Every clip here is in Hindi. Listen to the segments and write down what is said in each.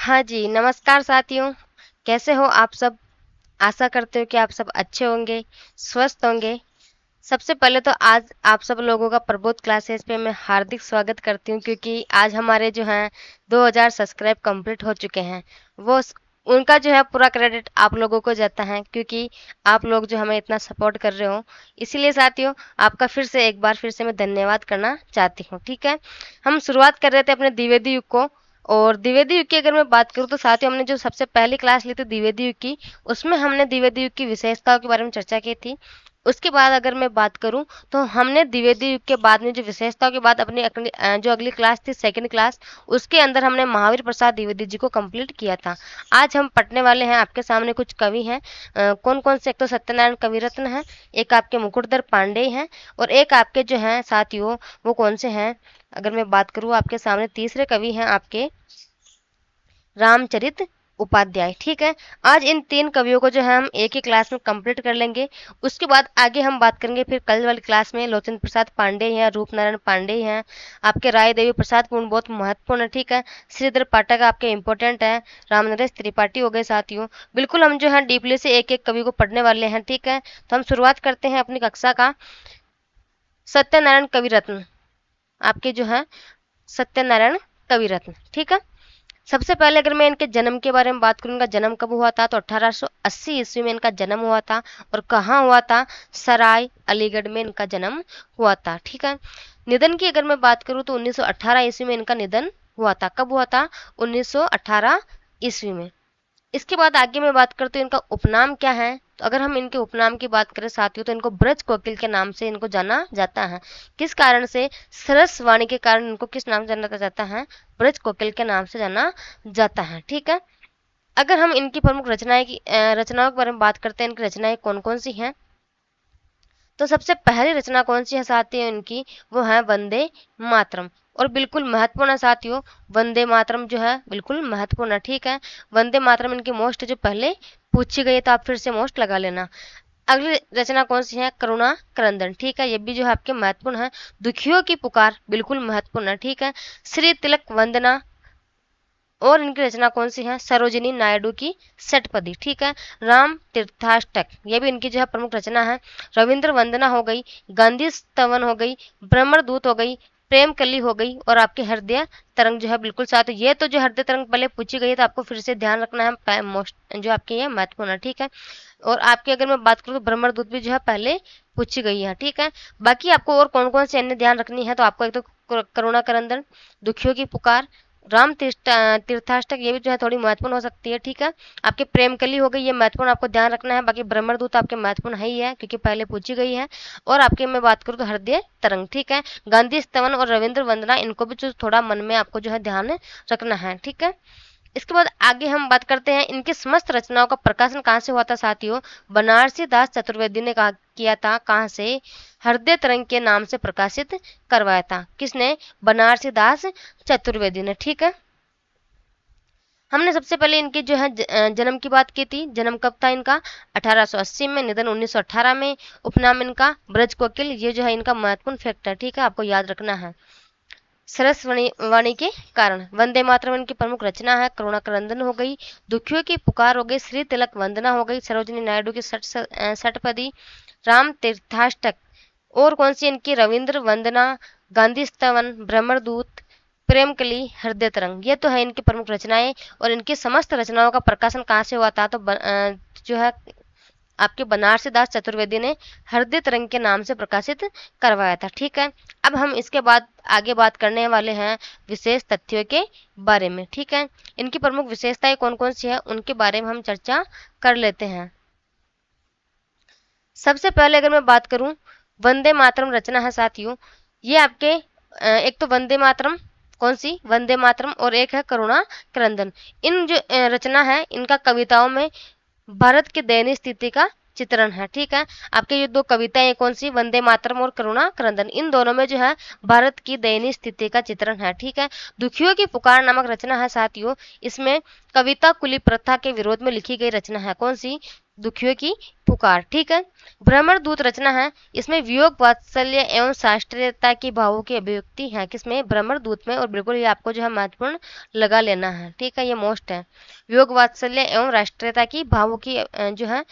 हाँ जी, नमस्कार साथियों। कैसे हो आप सब? आशा करते हो कि आप सब अच्छे होंगे, स्वस्थ होंगे। सबसे पहले तो आज आप सब लोगों का प्रबोध क्लासेस पे मैं हार्दिक स्वागत करती हूँ, क्योंकि आज हमारे जो हैं 2000 सब्सक्राइब कंप्लीट हो चुके हैं। वो उनका जो है पूरा क्रेडिट आप लोगों को जाता है, क्योंकि आप लोग जो हमें इतना सपोर्ट कर रहे हो। इसीलिए साथियों, आपका फिर से मैं धन्यवाद करना चाहती हूँ। ठीक है, हम शुरुआत कर रहे थे अपने द्विवेदी युग को। और द्विवेदी युग की अगर मैं बात करूँ तो साथियों, हमने जो सबसे पहली क्लास ली थी द्विवेदी युग की, उसमें हमने द्विवेदी युग की विशेषताओं के बारे में चर्चा की थी। उसके बाद अगर मैं बात करूं तो हमने द्विवेदी युग के बाद में जो विशेषताओं के बाद जो अगली क्लास थी सेकंड क्लास, उसके अंदर हमने महावीर प्रसाद द्विवेदी जी को कंप्लीट किया था। आज हम पढ़ने वाले हैं, आपके सामने कुछ कवि हैं। कौन कौन से? एक तो सत्यनारायण कविरत्न है, एक आपके मुकुटधर पांडेय हैं, और एक आपके जो हैं साथियों वो कौन से हैं? अगर मैं बात करूं आपके सामने तीसरे कवि हैं आपके रामचरित उपाध्याय। ठीक है, आज इन तीन कवियों को जो है हम एक ही क्लास में कंप्लीट कर लेंगे। उसके बाद आगे हम बात करेंगे फिर कल वाली क्लास में लोचन प्रसाद पांडे हैं, रूप नारायण पांडे हैं, आपके राय देवी प्रसाद पूर्ण बहुत महत्वपूर्ण है। ठीक है, श्रीधर पाठक आपके इंपॉर्टेंट है, रामनरेश त्रिपाठी हो गए साथियों। बिल्कुल हम जो है डीपली से एक एक कवि को पढ़ने वाले हैं। ठीक है, तो हम शुरुआत करते हैं अपनी कक्षा का। सत्यनारायण कविरत्न आपके जो है सत्यनारायण कविरत्न। ठीक है, सबसे पहले अगर मैं इनके जन्म के बारे में बात करूँ, इनका जन्म कब हुआ था तो 1880 ईस्वी में इनका जन्म हुआ था। और कहाँ हुआ था? सराय अलीगढ़ में इनका जन्म हुआ था। ठीक है, निधन की अगर मैं बात करूँ तो 1918 ईस्वी में इनका निधन हुआ था। कब हुआ था? 1918 ईस्वी में। इसके बाद आगे मैं बात करती हूँ इनका उपनाम क्या है। तो अगर हम इनके उपनाम की बात करें साथियों, तो इनको ब्रज कोकिल के नाम से इनको जाना जाता है। किस कारण से? सरस वाणी के कारण इनको किस नाम से जाना जाता है? ब्रज कोकिल के नाम से जाना जाता है। ठीक है, अगर हम इनकी प्रमुख रचनाओं के बारे में बात करते हैं, इनकी रचनाएं कौन कौन सी हैं, तो सबसे पहली रचना कौन सी है साथियों इनकी? वो है वंदे मातरम। और बिल्कुल महत्वपूर्ण है साथियों, वंदे मातरम जो है बिल्कुल महत्वपूर्ण है। ठीक है, वंदे मातरम इनकी मोस्ट जो पहले पूछी गई है, तो आप फिर से मोस्ट लगा लेना। अगली रचना कौन सी है? करुणा क्रंदन। ठीक है, ये भी जो है आपके महत्वपूर्ण है। दुखियों की पुकार बिल्कुल महत्वपूर्ण है। ठीक है, श्री तिलक वंदना। और इनकी रचना कौन सी है? सरोजिनी नायडू की षटपदी। ठीक है, राम तीर्थाष्टक, ये भी इनकी जो है प्रमुख रचना है। रविंद्र वंदना हो गई, गांधी स्तवन हो गई, भ्रमर दूत हो गई, प्रेम कली हो गई, और आपके हृदय तरंग जो है बिल्कुल साथ। ये तो जो हृदय तरंग पहले पूछी गई है, तो आपको फिर से ध्यान रखना है, मोस्ट जो आपके ये महत्वपूर्ण है। ठीक है, और आपकी अगर मैं बात करूँ तो भ्रमर दूत भी जो है पहले पूछी गई है। ठीक है, बाकी आपको और कौन कौन सी अन्य ध्यान रखनी है, तो आपको एक तो करुणा करंदन, दुखियों की पुकार, तीर्थाष्टक, ये भी जो है थोड़ी महत्वपूर्ण हो सकती है। ठीक है, आपके प्रेम कली हो गई, ये महत्वपूर्ण आपको ध्यान रखना है। बाकी भ्रमर दूत आपके महत्वपूर्ण है ही है, क्योंकि पहले पूछी गई है। और आपके मैं बात करूँ तो हृदय तरंग। ठीक है, गांधी स्तवन और रविंद्र वंदना, इनको भी जो थोड़ा मन में आपको जो है ध्यान रखना है। ठीक है, इसके बाद आगे हम बात करते हैं इनकी समस्त रचनाओं का प्रकाशन कहाँ से हुआ था साथियों? बनारसी दास चतुर्वेदी ने कहा किया था। कहाँ से? हृदय तरंग के नाम से प्रकाशित करवाया था। किसने? बनारसी दास चतुर्वेदी ने। ठीक है, हमने सबसे पहले इनके जो है जन्म की बात की थी। जन्म कब था इनका? 1880 में, निधन 1918 में। उपनाम इनका ब्रज कोकिल, ये जो है इनका महत्वपूर्ण फैक्ट है। ठीक है, आपको याद रखना है। सरस वाणी के कारण। वंदे मातरम इनकी प्रमुख रचना है। करुणा क्रंदन हो गई, दुखियों की पुकार हो गई, श्री तिलक वंदना हो गई, सरोजिनी नायडू की षटपदी, राम तीर्थाष्टक, और कौन सी इनकी? रविंद्र वंदना, गांधी स्तवन, भ्रमर दूत, प्रेम कली, हृदय तरंग, ये तो है इनकी प्रमुख रचनाएं। और इनकी समस्त रचनाओं का प्रकाशन कहाँ से हुआ था? तो जो है आपके बनारसी दास चतुर्वेदी ने हृदय तरंग के नाम से प्रकाशित करवाया था। ठीक है, अब हम इसके बाद आगे बात करने वाले हैं विशेष तथ्यों के बारे में। ठीक है, इनकी प्रमुख विशेषताएं कौन कौन सी है उनके बारे में हम चर्चा कर लेते हैं। सबसे पहले अगर मैं बात करूं, वंदे मातरम रचना है साथियों, ये आपके एक तो वंदे मातरम, कौन सी? वंदे मातरम, और एक है करुणा क्रंदन। इन जो रचना है, इनका कविताओं में भारत की दयनीय स्थिति का चित्रण है। ठीक है, आपके ये दो कविताएं कौन सी? वंदे मातरम और करुणा क्रंदन, इन दोनों में जो है भारत की दयनीय स्थिति का चित्रण है। ठीक है, दुखियों की पुकार नामक रचना है साथियों, इसमें कविता कुली प्रथा के विरोध में लिखी गई रचना है। कौन सी? दुखियों की पुकार। ठीक है, भ्रमर दूत रचना है, इसमें वियोग वात्सल्य एवं शास्त्रीयता की भावों की अभिव्यक्ति है किसमें, भ्रमर दूत में। और बिल्कुल ये आपको जो है महत्वपूर्ण लगा लेना है। ठीक है, ये मोस्ट है, वियोग वात्सल्य एवं राष्ट्रीयता की भावों की जो है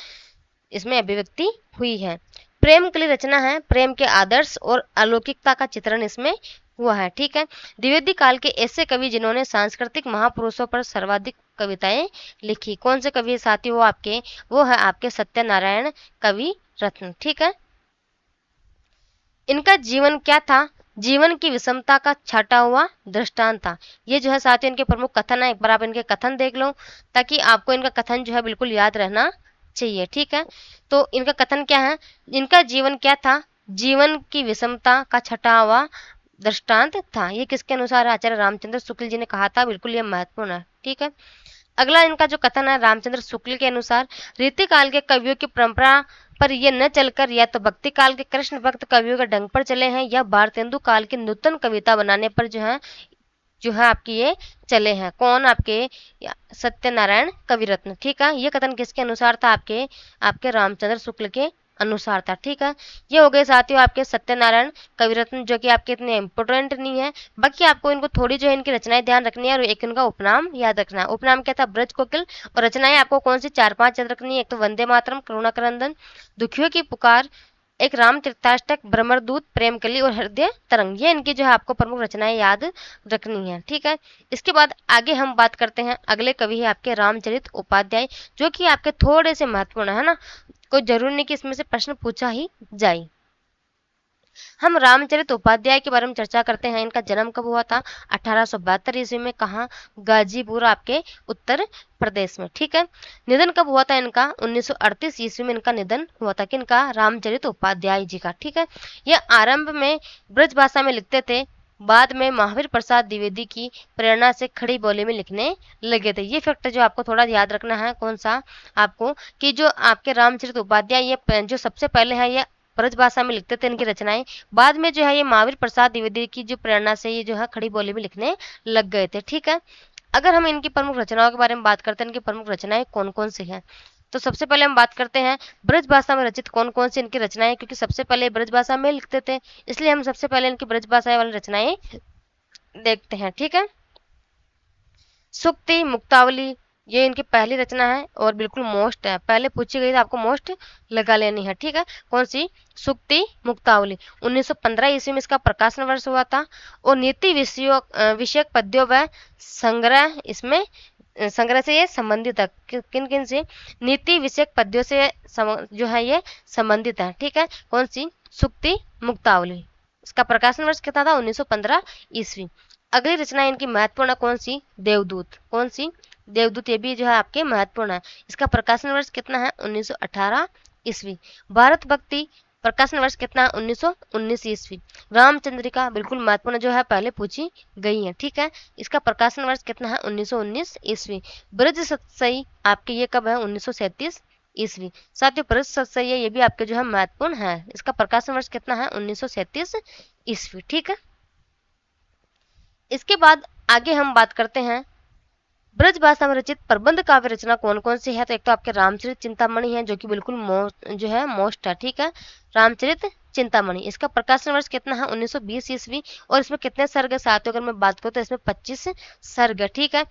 इसमें अभिव्यक्ति हुई है। प्रेम के लिए रचना है, प्रेम के आदर्श और अलौकिकता का चित्रण इसमें हुआ है। ठीक है, द्विवेदी काल के ऐसे कवि जिन्होंने सांस्कृतिक महापुरुषों पर सर्वाधिक कविताएं लिखी, कौन से कवि साथी वो है आपके सत्यनारायण कवि रत्न। ठीक है, इनका जीवन क्या था, जीवन की विषमता का छाटा हुआ दृष्टांत था। ये जो है साथियों इनके प्रमुख कथन है, एक बार आप इनके कथन देख लो ताकि आपको इनका कथन जो है बिल्कुल याद रहना चाहिए। ठीक है, तो इनका कथन क्या है, इनका जीवन क्या था, जीवन की विषमता का छटा हुआ दृष्टांत था। ये किसके अनुसार है, आचार्य रामचंद्र शुक्ल जी ने कहा था, बिल्कुल ये महत्वपूर्ण है। ठीक है, अगला इनका जो कथन है रामचंद्र शुक्ल के अनुसार, रीतिकाल के कवियों की परंपरा पर ये न चलकर या तो भक्ति काल के कृष्ण भक्त कवियों के ढंग पर चले हैं या भारतेंदु काल की नूतन कविता बनाने पर जो है आपकी ये चले हैं। कौन, आपके सत्यनारायण कविरत्न। ठीक है, ये कथन किसके अनुसार था, आपके आपके रामचंद्र शुक्ल के अनुसार था। ठीक है, ये हो गए साथियों आपके सत्यनारायण कविरत्न, जो कि आपके इतने इंपोर्टेंट नहीं है। बाकी आपको इनको थोड़ी जो है इनकी रचनाएं ध्यान रखनी है और एक इनका उपनाम याद रखना है। उपनाम क्या था, ब्रज कोकिल। और रचनाएं आपको कौन सी 4-5 याद रखनी है, एक तो वंदे मातरम, करुणाकरंदन, दुखियों की पुकार, एक राम तीर्थाष्टक, भ्रमरदूत, प्रेम कली और हृदय तरंग। ये इनकी जो है आपको प्रमुख रचनाएं याद रखनी है। ठीक है, इसके बाद आगे हम बात करते हैं, अगले कवि है आपके रामचरित उपाध्याय, जो कि आपके थोड़े से महत्वपूर्ण है ना, कोई जरूरी नहीं कि इसमें से प्रश्न पूछा ही जाए। हम रामचरित उपाध्याय के बारे में चर्चा करते हैं। इनका जन्म कब हुआ था, 1872 ईस्वी में। कहाँ, गाजीपुर आपके उत्तर प्रदेश में। ठीक है, निधन कब हुआ था इनका, 1938 ईस्वी में इनका निधन हुआ था। किनका, रामचरित उपाध्याय जी का। ठीक है, ये आरंभ में ब्रज भाषा में लिखते थे, बाद में महावीर प्रसाद द्विवेदी की प्रेरणा से खड़ी बोली में लिखने लगे थे। ये फैक्टर जो आपको थोड़ा याद रखना है, कौन सा, आपको कि जो आपके रामचरित उपाध्याय ये जो सबसे पहले है ये ब्रज भाषा में लिखते थे इनकी रचनाएं, बाद में जो है ये महावीर प्रसाद द्विवेदी की जो प्रेरणा से ये जो है खड़ी बोली में लिखने लग गए थे। ठीक है, अगर हम इनकी प्रमुख रचनाओं के बारे में बात करते हैं, इनकी प्रमुख रचनाएं कौन कौन सी हैं, तो सबसे पहले हम बात करते हैं ब्रज भाषा में रचित कौन कौन सी इनकी रचनाएं, क्योंकि सबसे पहले ब्रज भाषा में लिखते थे, इसलिए हम सबसे पहले इनकी ब्रज भाषा वाली रचनाएं देखते हैं। ठीक है, सुक्ति मुक्तावली, ये इनकी पहली रचना है और बिल्कुल मोस्ट है, पहले पूछी गई तो आपको मोस्ट लगा लेनी है। ठीक है, कौन सी, सुक्ति मुक्तावली। 1915 ईस्वी में इसका प्रकाशन वर्ष हुआ था और नीति विषयक पद्यों व संग्रह इसमें संग्रह से ये संबंधित है। किन किन से, नीति विषयक पद्यों से जो है ये संबंधित है। ठीक है, कौन सी, सुक्ति मुक्तावली। इसका प्रकाशन वर्ष कितना था, 1915 ईस्वी। अगली रचना इनकी महत्वपूर्ण कौन सी, देवदूत। कौन सी, देवदूत, ये भी जो है आपके महत्वपूर्ण है। इसका प्रकाशन वर्ष कितना है, 1918 ईस्वी। भारत भक्ति, प्रकाशन वर्ष कितना है, 1919 ईस्वी। रामचंद्रिका, बिल्कुल महत्वपूर्ण जो है, पहले पूछी गई है। ठीक है, इसका प्रकाशन वर्ष कितना है, 1919 ईस्वी। ब्रज सत्सई आपके ये कब है, 1937 ईस्वी। साथियों ब्रज सत्सई ये भी आपके जो है महत्वपूर्ण है, इसका प्रकाशन वर्ष कितना है, 1937 ईस्वी। ठीक है, इसके बाद आगे हम बात करते हैं ब्रज भाषा में रचित प्रबंध काव्य रचना कौन कौन सी है, तो एक तो आपके रामचरित चिंतामणि है, जो कि बिल्कुल जो है मोस्ट है। ठीक है, रामचरित चिंतामणि, इसका प्रकाशन वर्ष कितना है, 1920 ईस्वी। और इसमें कितने सर्ग, साथियों अगर मैं बात करूँ तो इसमें 25 सर्ग। ठीक है,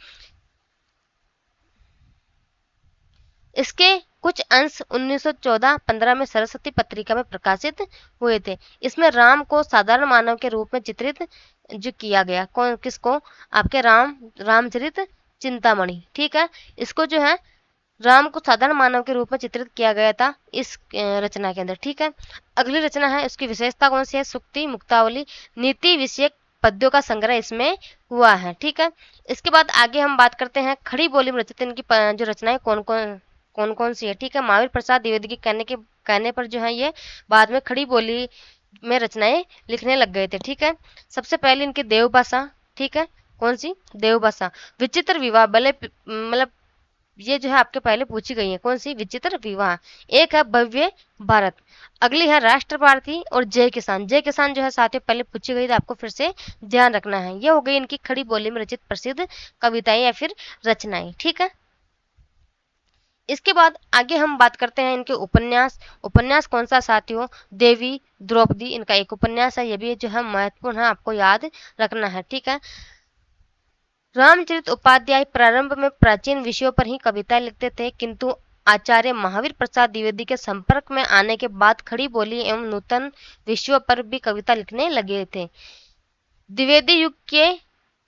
इसके कुछ अंश 1914-15 में सरस्वती पत्रिका में प्रकाशित हुए थे। इसमें राम को साधारण मानव के रूप में चित्रित जो किया गया, कौन, किसको, आपके रामचरित चिंतामणि। ठीक है, इसको जो है राम को साधारण मानव के रूप में चित्रित किया गया था इस रचना के अंदर। ठीक है, अगली रचना है, उसकी विशेषता कौन सी है, सुक्ति मुक्तावली, नीति विषयक पद्यों का संग्रह इसमें हुआ है। ठीक है, इसके बाद आगे हम बात करते हैं खड़ी बोली में रचित इनकी जो रचनाएं कौन कौन सी है। ठीक है, महावीर प्रसाद द्विवेदी के कहने पर जो है ये बाद में खड़ी बोली में रचनाएं लिखने लग गए थे। ठीक है, सबसे पहले इनकी देव भाषा। ठीक है, कौन सी, देव भाषा। विचित्र विवाह, भले मतलब ये जो है आपके पहले पूछी गई है, कौन सी, विचित्र विवाह। एक है भव्य भारत, अगली है राष्ट्र भारती और जय किसान। जय किसान जो है साथियों पहले पूछी गई, तो आपको फिर से ध्यान रखना है। ये हो गई इनकी खड़ी बोली में रचित प्रसिद्ध कविताएं या फिर रचनाएं। ठीक है, इसके बाद आगे हम बात करते हैं इनके उपन्यास। उपन्यास कौन सा साथियों? देवी द्रौपदी इनका एक उपन्यास है, ये भी जो है महत्वपूर्ण है, आपको याद रखना है, ठीक है। रामचरित उपाध्याय प्रारंभ में प्राचीन विषयों पर ही कविताएं लिखते थे, किंतु आचार्य महावीर प्रसाद द्विवेदी के संपर्क में आने के बाद खड़ी बोली एवं नूतन विषयों पर भी कविता लिखने लगे थे। द्विवेदी युग के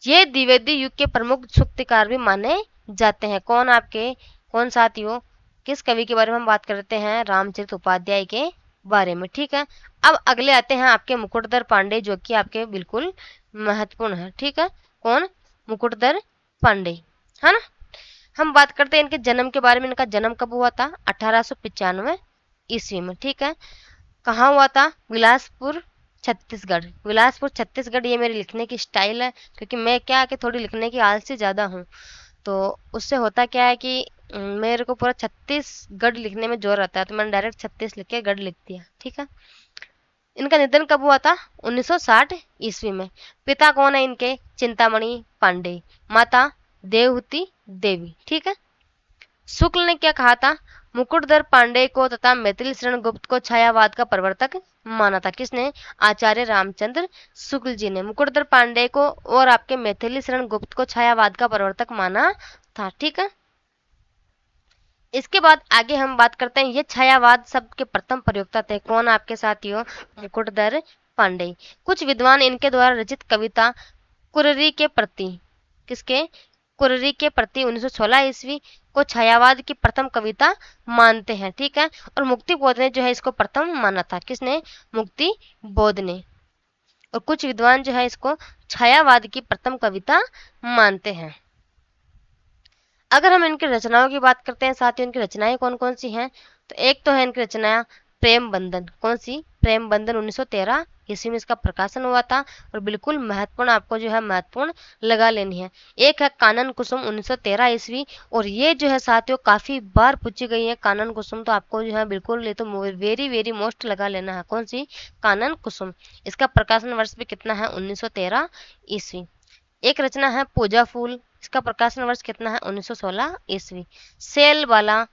ये द्विवेदी युग के प्रमुख सूक्तिकार भी माने जाते हैं। कौन आपके, कौन साथियों, किस कवि के बारे में हम बात करते हैं? रामचरित उपाध्याय के बारे में, ठीक है। अब अगले आते हैं आपके मुकुटधर पांडे, जो कि आपके बिल्कुल महत्वपूर्ण है, ठीक है। कौन? मुकुटधर पांडे, है ना। हम बात करते हैं इनके जन्म के बारे में। इनका जन्म कब हुआ था? 1895 ईस्वी में, ठीक है। कहाँ हुआ था? बिलासपुर छत्तीसगढ़। बिलासपुर छत्तीसगढ़, ये मेरी लिखने की स्टाइल है, क्योंकि मैं क्या है कि थोड़ी लिखने की आलसी ज़्यादा हूँ, तो उससे होता क्या है कि मेरे को पूरा छत्तीसगढ़ लिखने में जोर आता है, तो मैंने डायरेक्ट छत्तीस लिख के गढ़ लिख दिया, ठीक है। इनका निधन कब हुआ था? 1960 ईस्वी में। पिता कौन है इनके? चिंतामणि पांडे। माता देवहूति देवी, ठीक है। शुक्ल ने क्या कहा था? मुकुटधर पांडे को तथा मैथिली शरण गुप्त को छायावाद का प्रवर्तक माना था। किसने? आचार्य रामचंद्र शुक्ल जी ने मुकुटधर पांडे को और आपके मैथिली शरण गुप्त को छायावाद का प्रवर्तक माना था, ठीक है। इसके बाद आगे हम बात करते हैं, ये छायावाद शब्द के प्रथम प्रयोक्ता थे। कौन आपके साथियों? मुकुटधर पांडे। कुछ विद्वान इनके द्वारा रचित कविता कुररी के प्रति, किसके? कुररी के प्रति 1916 ईस्वी को छायावाद की प्रथम कविता मानते हैं, ठीक है। और मुक्ति बोध ने जो है इसको प्रथम माना था। किसने? मुक्ति बोध ने। और कुछ विद्वान जो है इसको छायावाद की प्रथम कविता मानते हैं। अगर हम इनकी रचनाओं की बात करते हैं साथियों, इनकी रचनाएं कौन कौन सी हैं, तो एक तो है इनकी रचना प्रेम बंधन। कौन सी? प्रेम बंधन 1913 ईस्वी में इसका प्रकाशन हुआ था, और बिल्कुल महत्वपूर्ण, आपको जो है महत्वपूर्ण लगा लेनी है। एक है कानन कुसुम 1913 ईस्वी, और ये जो है साथियों काफी बार पूछी गई है कानन कुसुम, तो आपको जो है बिल्कुल ये तो वेरी वेरी मोस्ट लगा लेना है। कौन सी? कानन कुसुम। इसका प्रकाशन वर्ष भी कितना है? 1913 ईस्वी। एक रचना है पूजा फूल, इसका प्रकाशन वर्ष कितना है? 1916 ईस्वी। सेल वाला,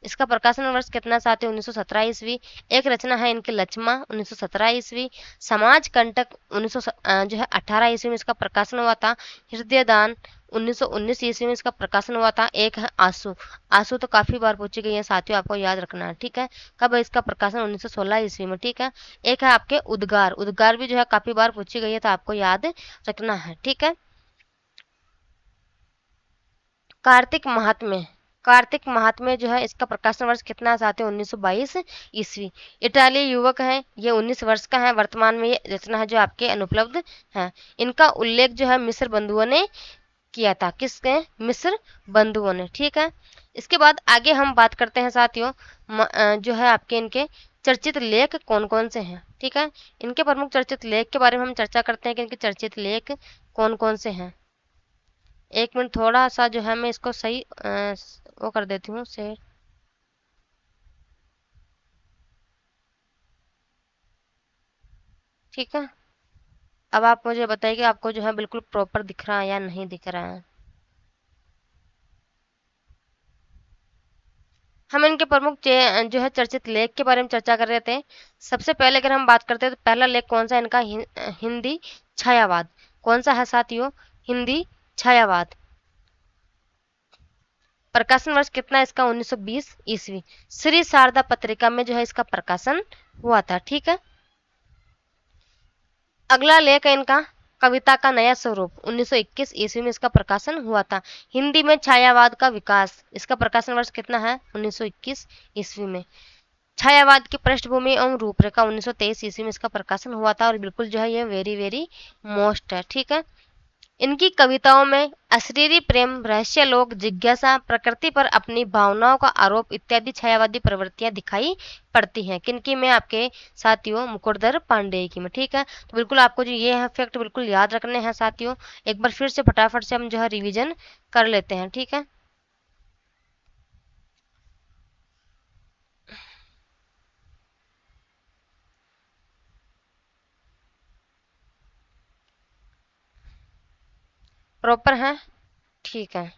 इसका प्रकाशन वर्ष कितना साथियों? 1917 ईस्वी। एक रचना है इनकी लक्ष्मा 1917 ईस्वी। समाज कंटक 1900 जो है 18 ईस्वी में इसका प्रकाशन हुआ था। हृदय दान 1919 ईस्वी में इसका प्रकाशन हुआ था। एक है आंसू। आंसू तो काफी बार पूछी गई है साथियों, आपको याद रखना है, ठीक है। कब है इसका प्रकाशन? 1916 ईस्वी में, ठीक है। एक है आपके उद्गार। उद्गार भी जो है काफी बार पूछी गई है, तो आपको याद रखना है, ठीक है। कार्तिक महात्म्य। कार्तिक महात्म्य जो है इसका प्रकाशन वर्ष कितना चाहते हैं? 1922 ईस्वी। इटाली युवक है, ये 19 वर्ष का है। वर्तमान में ये रचना है जो आपके अनुपलब्ध है। इनका उल्लेख जो है मिस्र बंधुओं ने किया था। किसके? मिस्र बंधुओं ने, ठीक है। इसके बाद आगे हम बात करते हैं साथियों, जो है आपके इनके चर्चित लेख कौन कौन से हैं, ठीक है। इनके प्रमुख चर्चित लेख के बारे में हम चर्चा करते हैं कि इनके चर्चित लेख कौन कौन से हैं। एक मिनट, थोड़ा सा जो है मैं इसको सही वो कर देती हूँ शेयर, ठीक है। अब आप मुझे बताइए कि आपको जो है बिल्कुल प्रॉपर दिख रहा है या नहीं दिख रहा है। हम इनके प्रमुख जो है चर्चित लेख के बारे में चर्चा कर रहे थे। सबसे पहले अगर हम बात करते हैं तो पहला लेख कौन सा इनका? हिंदी छायावाद। कौन सा है साथियों? हिंदी छायावाद। प्रकाशन वर्ष कितना है इसका? 1920 ईस्वी। श्री शारदा पत्रिका में जो है इसका प्रकाशन हुआ था, ठीक है। अगला लेख है इनका कविता का नया स्वरूप। 1921 ईस्वी में इसका प्रकाशन हुआ था। हिंदी में छायावाद का विकास, इसका प्रकाशन वर्ष कितना है? 1921 ईस्वी में। छायावाद की पृष्ठभूमि एवं रूपरेखा 1923 ईस्वी में इसका प्रकाशन हुआ था, और बिल्कुल जो है ये वेरी वेरी मोस्ट है, ठीक है। इनकी कविताओं में अशरीरी प्रेम, रहस्यलोक, जिज्ञासा, प्रकृति पर अपनी भावनाओं का आरोप इत्यादि छायावादी प्रवृत्तियां दिखाई पड़ती हैं। किनकी में? आपके साथियों मुकुटधर पांडेय की में, ठीक है। तो बिल्कुल आपको जो ये है फैक्ट बिल्कुल याद रखने हैं साथियों। एक बार फिर से फटाफट से हम जो है रिविजन कर लेते हैं, ठीक है। प्रॉपर है, ठीक है।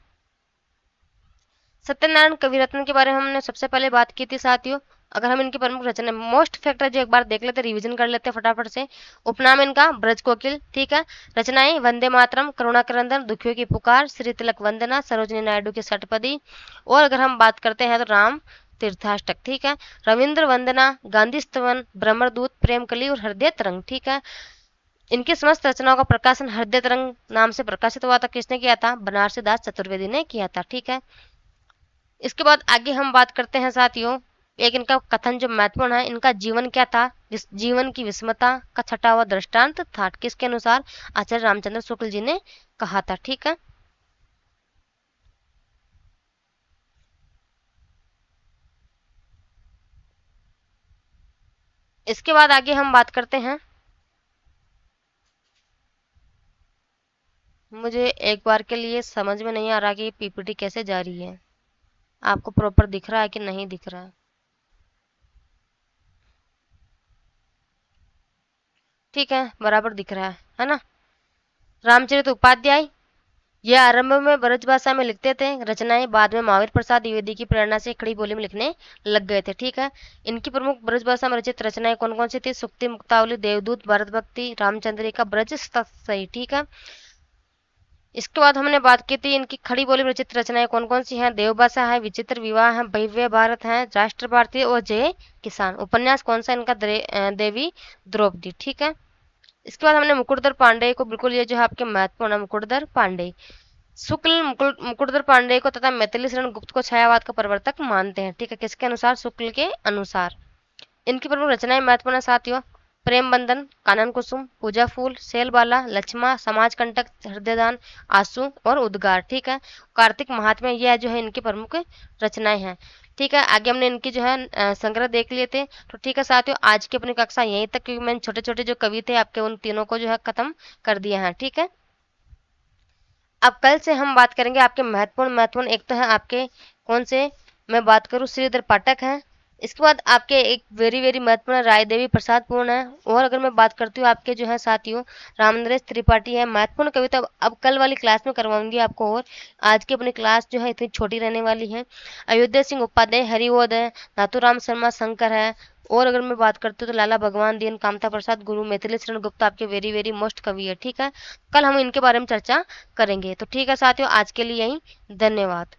सत्यनारायण कविरत्न के बारे में हमने सबसे पहले बात की थी साथियों। अगर हम इनकी प्रमुख रचना मोस्ट फैक्टर जो एक बार देख लेते, रिवीजन कर लेते फटाफट से। उपनाम इनका ब्रज कोकिल, ठीक है। रचनाएं वंदे मातरम, करुणाकरंदन, दुखियों की पुकार, श्री तिलक वंदना, सरोजनी नायडू की षटपदी। और अगर हम बात करते हैं तो राम तीर्थाष्टक, ठीक है। रविंद्र वंदना, गांधी स्तवन, ब्रह्मदूत, प्रेम कली और हृदय तरंग, ठीक है। इनकी समस्त रचनाओं का प्रकाशन हृदय तरंग नाम से प्रकाशित हुआ था। किसने किया था? बनारसी दास चतुर्वेदी ने किया था, ठीक है। इसके बाद आगे हम बात करते हैं साथियों, एक इनका कथन जो महत्वपूर्ण है। इनका जीवन क्या था? जीवन की विषमता का छटा हुआ दृष्टांत था। किसके अनुसार? आचार्य रामचंद्र शुक्ल जी ने कहा था, ठीक है। इसके बाद आगे हम बात करते हैं, मुझे एक बार के लिए समझ में नहीं आ रहा कि ये पीपीटी कैसे जा रही है। आपको प्रॉपर दिख रहा है कि नहीं दिख रहा है? ठीक है, बराबर दिख रहा है ना। रामचरित उपाध्याय ये आरंभ में ब्रज भाषा में लिखते थे, रचनाएं बाद में महावीर प्रसाद द्विवेदी की प्रेरणा से खड़ी बोली में लिखने लग गए थे, ठीक है। इनकी प्रमुख ब्रज भाषा में रचित रचनाएं कौन कौन सी थी? सुक्ति, मुक्तावली, देवदूत, भरत भक्ति, रामचंद्रिका, ब्रज सही, ठीक है। इसके बाद हमने बात की थी इनकी खड़ी बोली में रचित रचनाएं कौन कौन सी हैं? देवभाषा है, विचित्र विवाह है, भव्य भारत है, राष्ट्र भारती और जय किसान। उपन्यास कौन सा इनका? देवी द्रौपदी, ठीक है। इसके बाद हमने मुकुटधर पांडे को, बिल्कुल ये जो है आपके महत्वपूर्ण है, मुकुटधर पांडे शुक्ल मुकुटधर पांडे को तथा मैथिली शरण गुप्त को छायावाद का प्रवर्तक मानते हैं, ठीक है। किसके अनुसार? शुक्ल के अनुसार। इनकी प्रमुख रचनाएं महत्वपूर्ण है साथियों, प्रेम बंधन, कानन कुसुम, पूजा फूल, शैलबाला, लक्ष्मा, समाज कंटक, हृदयदान, आंसू और उद्गार, ठीक है। कार्तिक महात्म्य, यह जो है इनकी प्रमुख रचनाएं हैं, ठीक है। आगे हमने इनकी जो है संग्रह देख लिए थे। तो ठीक है साथियों, आज की अपनी कक्षा यहीं तक, क्योंकि मैंने छोटे छोटे जो कवि थे आपके उन तीनों को जो है खत्म कर दिया है, ठीक है। अब कल से हम बात करेंगे आपके महत्वपूर्ण महत्वपूर्ण, एक तो है आपके कौन से, मैं बात करूँ श्रीधर पाठक है। इसके बाद आपके एक वेरी वेरी महत्वपूर्ण राय देवी प्रसाद पूर्ण है। और अगर मैं बात करती हूँ आपके जो है साथियों, रामनरेश त्रिपाठी है, महत्वपूर्ण कविता अब कल वाली क्लास में करवाऊंगी आपको। और आज की अपनी क्लास जो है इतनी छोटी रहने वाली है। अयोध्या सिंह उपाध्याय हरिवोद है, नाथूराम शर्मा शंकर है। और अगर मैं बात करती हूँ तो लाला भगवान दीन, कामता प्रसाद गुरु, मैथिली शरण गुप्ता आपके वेरी वेरी मोस्ट कवि है, ठीक है। कल हम इनके बारे में चर्चा करेंगे। तो ठीक है साथियों, आज के लिए यही, धन्यवाद।